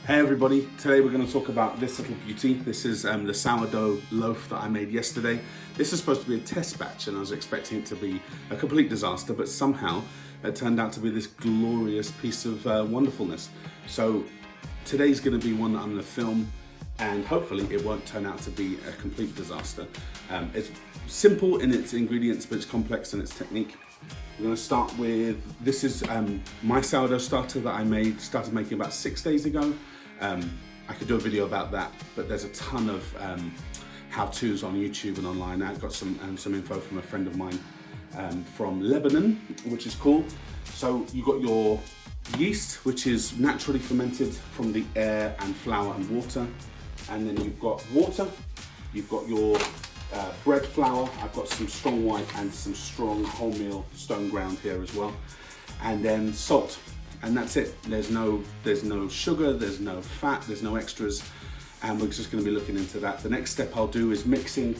Hey everybody, today we're going to talk about this little beauty. This is the sourdough loaf that I made yesterday. This is supposed to be a test batch and I was expecting it to be a complete disaster, but somehow it turned out to be this glorious piece of wonderfulness. So today's going to be one that I'm going to film, and hopefully it won't turn out to be a complete disaster. It's simple in its ingredients, but it's complex in its technique. We're going to start with, this is my sourdough starter that I started making about 6 days ago. I could do a video about that, but there's a ton of how-tos on YouTube and online. I got some info from a friend of mine from Lebanon, which is cool. So you got your yeast, which is naturally fermented from the air and flour and water. And then you've got water, you've got your bread flour. I've got some strong white and some strong wholemeal stone ground here as well. And then salt. And that's it. There's no sugar, there's no fat, there's no extras, and we're just going to be looking into that. The next step I'll do is mixing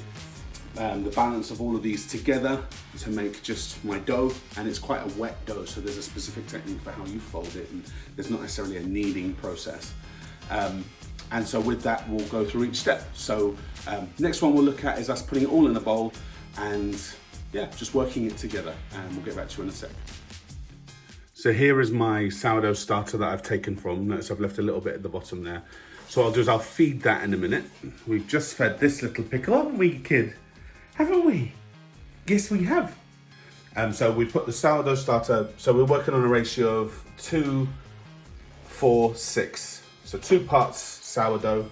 the balance of all of these together to make just my dough, and it's quite a wet dough, so there's a specific technique for how you fold it, and there's not necessarily a kneading process. And so with that, we'll go through each step. So next one we'll look at is us putting it all in a bowl and yeah, just working it together, and we'll get back to you in a sec. So here is my sourdough starter that I've taken from. Notice I've left a little bit at the bottom there. So what I'll do is I'll feed that in a minute. We've just fed this little pickle, haven't we, kid? Haven't we? Yes, we have. So we put the sourdough starter, so we're working on a ratio of 2, 4, 6. So 2 parts sourdough,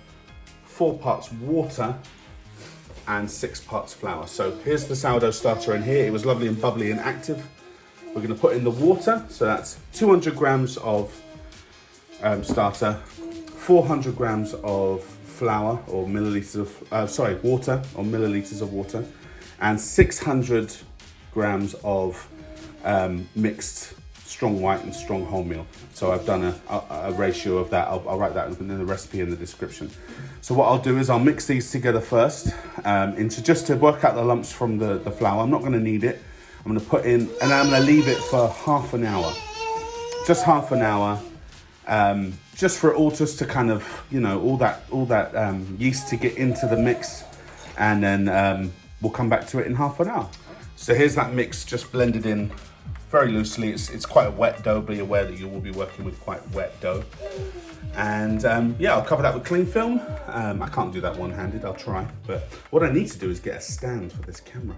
4 parts water, and 6 parts flour. So here's the sourdough starter in here. It was lovely and bubbly and active. We're going to put in the water, so that's 200 grams of starter, 400 grams of flour or milliliters of, water or milliliters of water, and 600 grams of mixed strong white and strong wholemeal. So I've done a ratio of that. I'll write that in the recipe in the description. So what I'll do is I'll mix these together first just to work out the lumps from the flour. I'm not going to knead it. I'm going to put in, and I'm going to leave it for half an hour. Just half an hour. Just for it all just to kind of, all that yeast to get into the mix. And then we'll come back to it in half an hour. So here's that mix just blended in very loosely. It's quite a wet dough. Be aware that you will be working with quite wet dough. And yeah, I'll cover that with cling film. I can't do that one-handed, I'll try. But what I need to do is get a stand for this camera.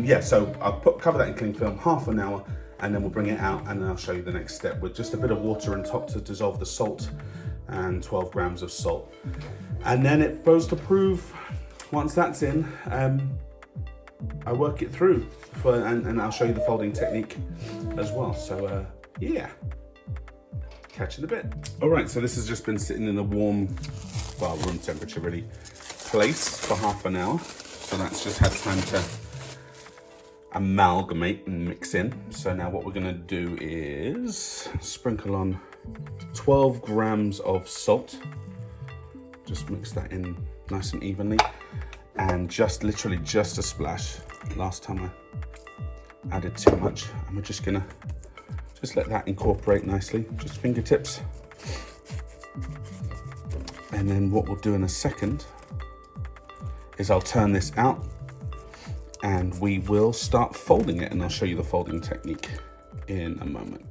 Yeah, so I'll cover that in cling film, half an hour, and then we'll bring it out, and then I'll show you the next step with just a bit of water on top to dissolve the salt, and 12 grams of salt. And then it goes to proof. Once that's in, I work it through, and I'll show you the folding technique as well. So yeah, catch you in a bit. All right, so this has just been sitting in a warm, well, room temperature really, place for half an hour. So that's just had time to amalgamate and mix in. So now what we're gonna do is sprinkle on 12 grams of salt. Just mix that in nice and evenly, and literally just a splash. Last time I added too much, and we're just gonna let that incorporate nicely, just fingertips. And then what we'll do in a second is I'll turn this out, and we will start folding it, and I'll show you the folding technique in a moment.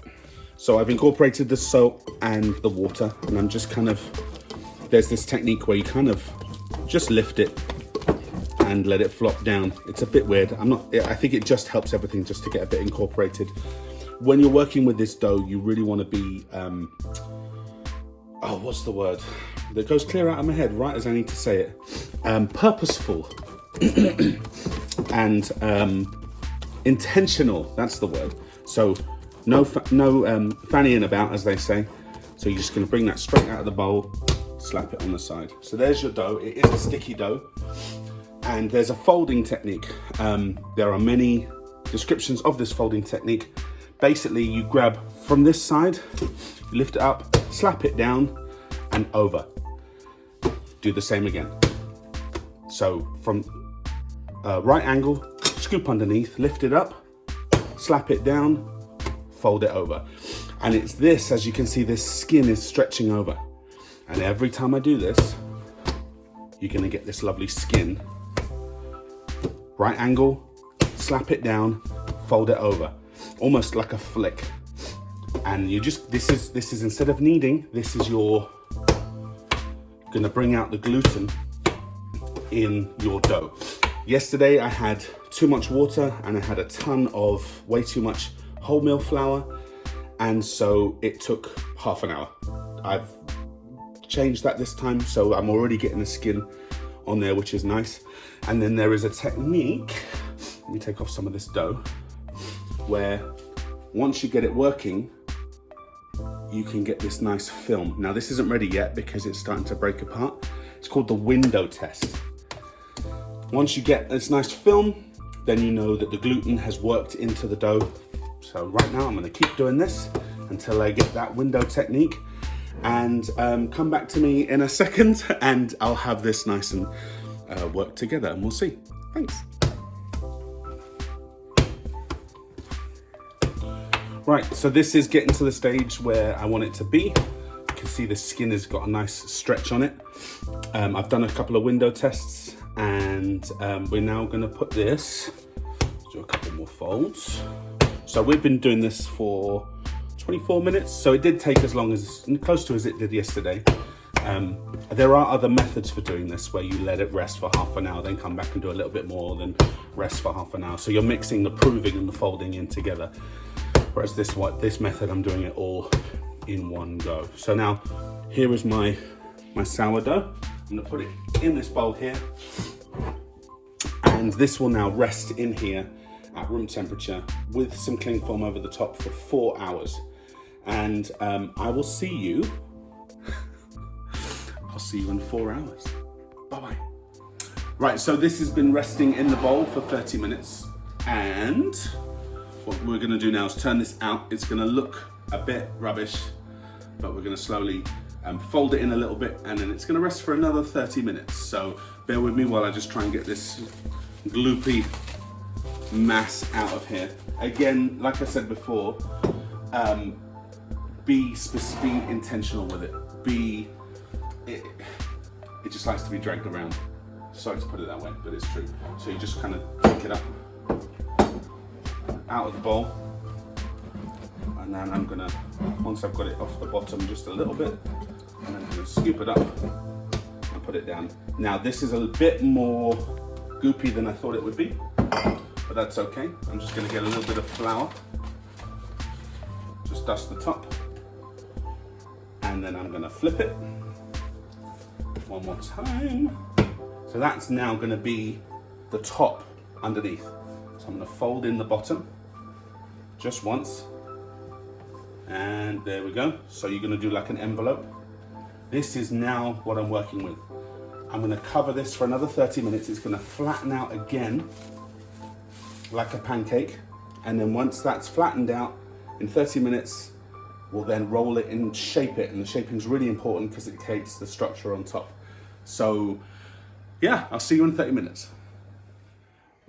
So I've incorporated the salt and the water, and I'm just there's this technique where you just lift it and let it flop down. It's a bit weird. I think it just helps everything just to get a bit incorporated. When you're working with this dough, you really want to be, what's the word? That goes clear out of my head right as I need to say it. Purposeful. And intentional, that's the word. So no fannying about, as they say. So you're just going to bring that straight out of the bowl, slap it on the side. So there's your dough. It is a sticky dough, and there's a folding technique. There are many descriptions of this folding technique. Basically, you grab from this side, you lift it up, slap it down, and over. Do the same again. So from right angle, scoop underneath, lift it up, slap it down, fold it over. And it's this, as you can see, this skin is stretching over. And every time I do this, you're gonna get this lovely skin. Right angle, slap it down, fold it over, almost like a flick. And you just, this is instead of kneading, this is your, gonna bring out the gluten in your dough. Yesterday I had too much water and I had a ton of way too much wholemeal flour, and so it took half an hour. I've changed that this time, so I'm already getting the skin on there, which is nice. And then there is a technique, let me take off some of this dough, where once you get it working, you can get this nice film. Now this isn't ready yet because it's starting to break apart. It's called the window test. Once you get this nice film, then you know that the gluten has worked into the dough. So right now I'm gonna keep doing this until I get that window technique, and come back to me in a second and I'll have this nice and work together and we'll see. Thanks. Right, so this is getting to the stage where I want it to be. You can see the skin has got a nice stretch on it. I've done a couple of window tests, and we're now gonna put this, do a couple more folds. So we've been doing this for 24 minutes, so it did take as long as, close to as it did yesterday. There are other methods for doing this where you let it rest for half an hour, then come back and do a little bit more, then rest for half an hour. So you're mixing the proving and the folding in together. Whereas this method, I'm doing it all in one go. So now, here is my sourdough. I'm gonna put it in this bowl here. And this will now rest in here at room temperature with some cling film over the top for 4 hours. And I will see you, I'll see you in 4 hours. Bye-bye. Right, so this has been resting in the bowl for 30 minutes. And what we're gonna do now is turn this out. It's gonna look a bit rubbish, but we're gonna slowly fold it in a little bit, and then it's gonna rest for another 30 minutes. So bear with me while I just try and get this gloopy mass out of here. Again, like I said before, be intentional with it. It just likes to be dragged around. Sorry to put it that way, but it's true. So you just kind of pick it up out of the bowl, and then I'm gonna, once I've got it off the bottom just a little bit, and I'm gonna scoop it up and put it down. Now this is a bit more goopy than I thought it would be, but that's okay. I'm just gonna get a little bit of flour, just dust the top, and then I'm gonna flip it one more time. So that's now gonna be the top underneath. So I'm gonna fold in the bottom just once, and there we go. So you're gonna do like an envelope. This is now what I'm working with. I'm gonna cover this for another 30 minutes. It's gonna flatten out again like a pancake. And then once that's flattened out in 30 minutes, we'll then roll it and shape it. And the shaping is really important because it creates the structure on top. So yeah, I'll see you in 30 minutes.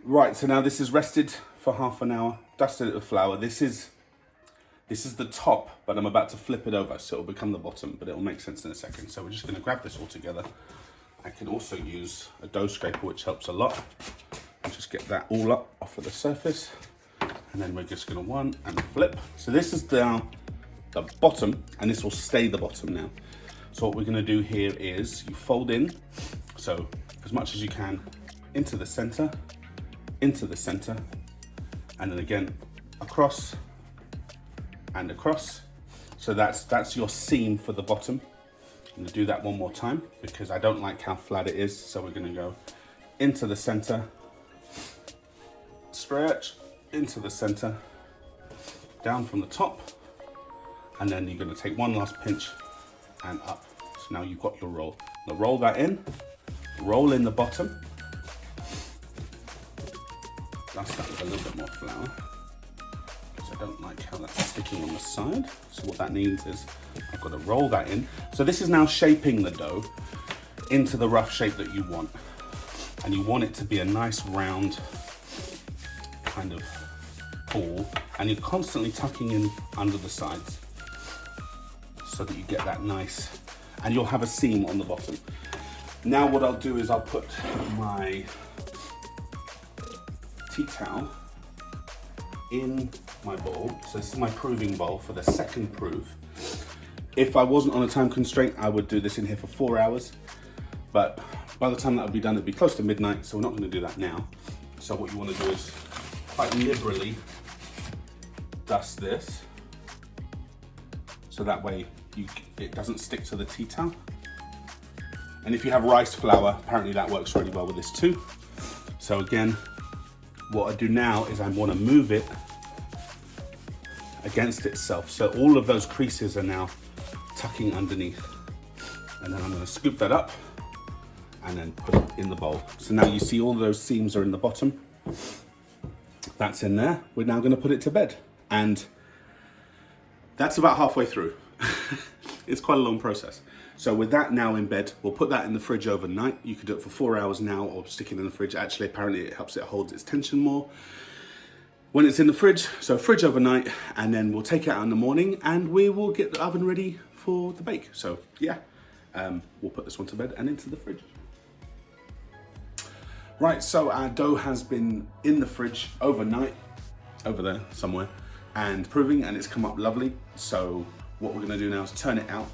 Right, so now this is rested for half an hour, dusted it with flour. This is the top, but I'm about to flip it over, so it'll become the bottom, but it'll make sense in a second. So we're just gonna grab this all together. I can also use a dough scraper, which helps a lot. And just get that all up off of the surface. And then we're just gonna one and flip. So this is now the bottom, and this will stay the bottom now. So what we're gonna do here is you fold in, so as much as you can, into the center, and then again, across and across. So that's your seam for the bottom. I'm gonna do that one more time because I don't like how flat it is. So we're gonna go into the center, stretch, into the center, down from the top, and then you're gonna take one last pinch and up. So now you've got your roll. Now roll that in, roll in the bottom, dust that with a little bit more flour, because I don't like how that's sticking on the side. So what that means is I've got to roll that in. So this is now shaping the dough into the rough shape that you want. And you want it to be a nice round kind of ball. And you're constantly tucking in under the sides so that you get that nice. and you'll have a seam on the bottom. Now what I'll do is I'll put my tea towel in my bowl. So this is my proving bowl for the second proof. If I wasn't on a time constraint, I would do this in here for 4 hours. But by the time that would be done, it'd be close to midnight, so we're not going to do that now. So what you want to do is quite liberally dust this, so that way it doesn't stick to the tea towel. And if you have rice flour, apparently that works really well with this too. So again, what I do now is I want to move it against itself. So all of those creases are now tucking underneath. And then I'm going to scoop that up and then put it in the bowl. So now you see all of those seams are in the bottom. That's in there. We're now going to put it to bed. And that's about halfway through. It's quite a long process. So with that now in bed, we'll put that in the fridge overnight. You can do it for 4 hours now or stick it in the fridge. Actually, apparently it helps it hold its tension more when it's in the fridge. So fridge overnight, and then we'll take it out in the morning and we will get the oven ready for the bake. So yeah, we'll put this one to bed and into the fridge. Right, so our dough has been in the fridge overnight, over there somewhere, and proving, and it's come up lovely. So what we're gonna do now is turn it out.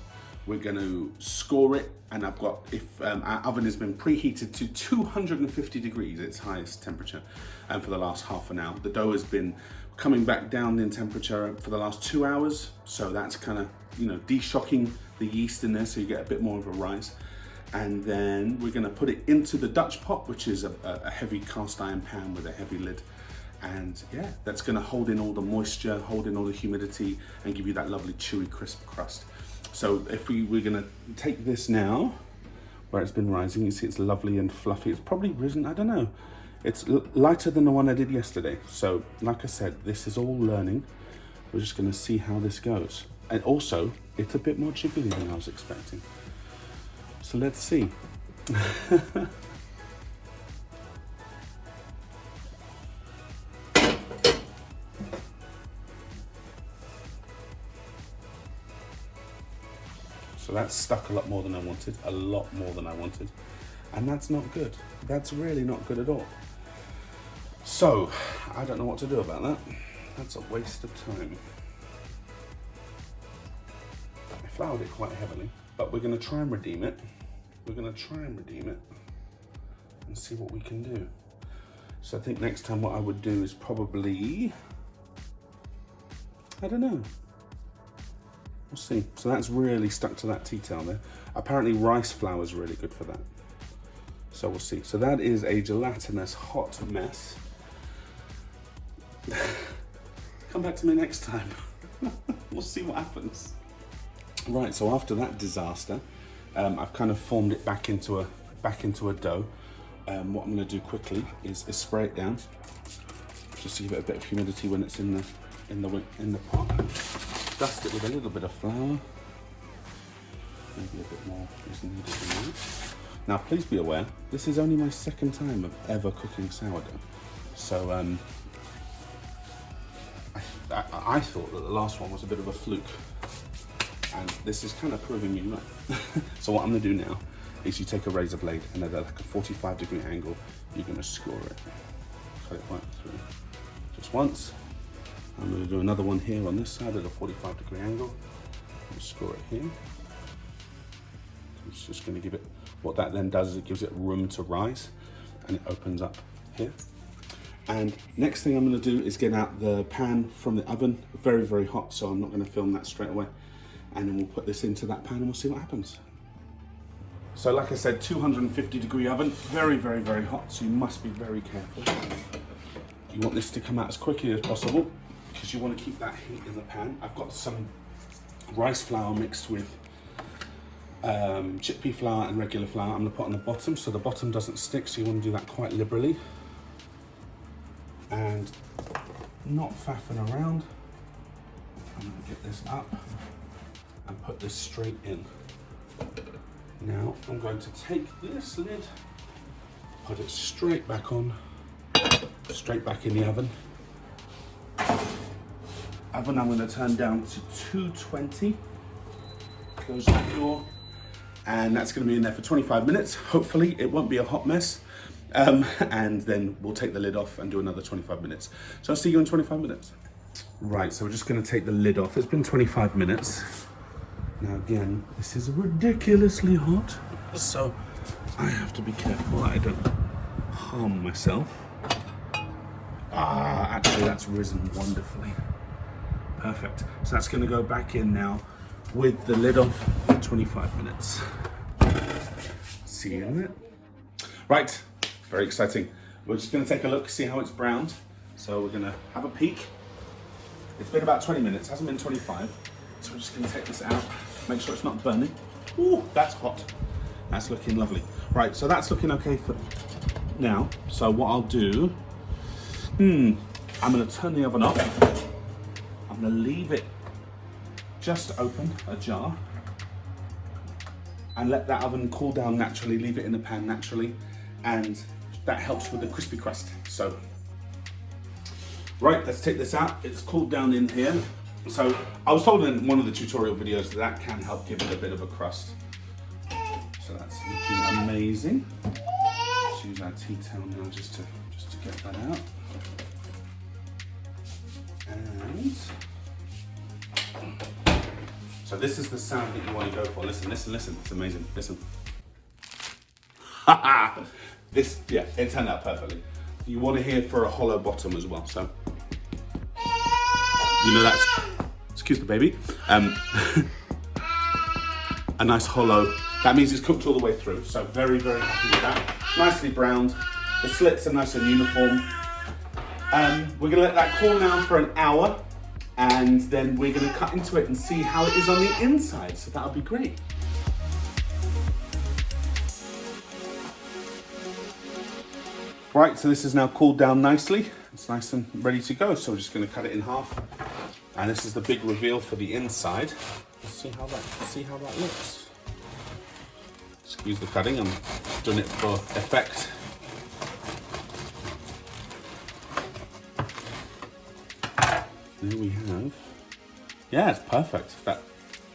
We're gonna score it, and I've got, our oven has been preheated to 250 degrees, its highest temperature, and for the last half an hour. The dough has been coming back down in temperature for the last 2 hours, so that's kind of, de-shocking the yeast in there, so you get a bit more of a rise. And then we're gonna put it into the Dutch pot, which is a heavy cast iron pan with a heavy lid. And yeah, that's gonna hold in all the moisture, hold in all the humidity, and give you that lovely chewy, crisp crust. So if we're gonna take this now, where it's been rising, you see it's lovely and fluffy. It's probably risen, I don't know. It's lighter than the one I did yesterday. So like I said, this is all learning. We're just gonna see how this goes. And also, it's a bit more jiggly than I was expecting. So let's see. So that's stuck a lot more than I wanted, and that's not good. That's really not good at all. So I don't know what to do about that. That's a waste of time. I floured it quite heavily, but we're going to try and redeem it. And see what we can do. So I think next time what I would do is probably, I don't know. We'll see. So that's really stuck to that tea towel there. Apparently rice flour is really good for that. So we'll see. So that is a gelatinous hot mess. Come back to me next time. We'll see what happens. Right, so after that disaster, I've kind of formed it back into a dough. What I'm going to do quickly is spray it down, just to give it a bit of humidity when it's in the pot. Dust it with a little bit of flour. Maybe a bit more is needed than that. Now, please be aware, this is only my second time of ever cooking sourdough. So I thought that the last one was a bit of a fluke. And this is kind of proving me right. So what I'm gonna do now is you take a razor blade and at like a 45-degree angle, you're gonna score it. Cut it right through. Just once. I'm gonna do another one here on this side at a 45-degree angle. And score it here. It's just gonna give it, what that then does is it gives it room to rise and it opens up here. And next thing I'm gonna do is get out the pan from the oven. Very, very hot, so I'm not gonna film that straight away. And then we'll put this into that pan and we'll see what happens. So like I said, 250-degree oven, very, very, very hot, so you must be very careful. You want this to come out as quickly as possible because you want to keep that heat in the pan. I've got some rice flour mixed with chickpea flour and regular flour. I'm going to put on the bottom so the bottom doesn't stick, so you want to do that quite liberally. And not faffing around. I'm going to get this up and put this straight in. Now I'm going to take this lid, put it straight back on, straight back in the oven. Oven I'm going to turn down to 220. Close that door and that's going to be in there for 25 minutes. Hopefully it won't be a hot mess. And then we'll take the lid off and do another 25 minutes. So I'll see you in 25 minutes. Right, so we're just going to take the lid off. It's been 25 minutes. Now again, this is ridiculously hot, so I have to be careful that I don't harm myself. Actually that's risen wonderfully. Perfect. So that's going to go back in now with the lid off for 25 minutes. See you in a minute. Right, very exciting. We're just going to take a look, see how it's browned. So we're going to have a peek. It's been about 20 minutes, hasn't been 25. So we're just going to take this out, make sure it's not burning. Ooh, that's hot. That's looking lovely. Right, so that's looking okay for now. So what I'll do, I'm going to turn the oven off. I'm going to leave it just open, ajar, and let that oven cool down naturally, leave it in the pan naturally, and that helps with the crispy crust. So, right, let's take this out. It's cooled down in here. So I was told in one of the tutorial videos that can help give it a bit of a crust. So that's looking amazing. Let's use our tea towel now just to get that out. And so this is the sound that you want to go for. Listen, listen, listen. It's amazing. Listen. This, yeah, it turned out perfectly. You want to hear for a hollow bottom as well. So, you know that's, excuse the baby, a nice hollow. That means it's cooked all the way through. So very, very happy with that. Nicely browned. The slits are nice and uniform. We're gonna let that cool now for an hour, and then we're gonna cut into it and see how it is on the inside. So that'll be great. Right, so this is now cooled down nicely. It's nice and ready to go. So we're just gonna cut it in half. And this is the big reveal for the inside. Let's see how that looks. Excuse the cutting, I'm doing it for effect. There we have. Yeah, it's perfect.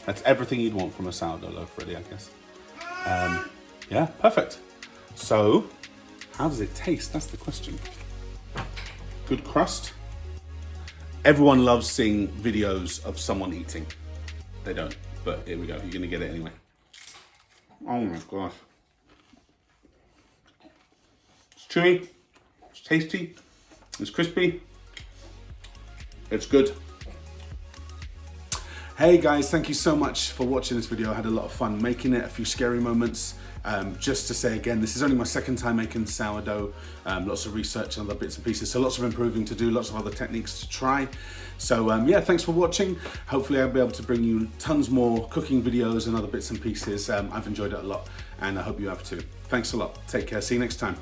That's everything you'd want from a sourdough loaf, really, I guess. Yeah, perfect. So, how does it taste? That's the question. Good crust. Everyone loves seeing videos of someone eating. They don't, but here we go. You're gonna get it anyway. Oh my gosh. It's chewy, it's tasty, it's crispy, it's good. Hey guys, thank you so much for watching this video. I had a lot of fun making it, a few scary moments. Just to say again, this is only my second time making sourdough. Lots of research and other bits and pieces, so lots of improving to do, lots of other techniques to try. So yeah, thanks for watching. Hopefully I'll be able to bring you tons more cooking videos and other bits and pieces. I've enjoyed it a lot, and I hope you have too. Thanks a lot. Take care. See you next time.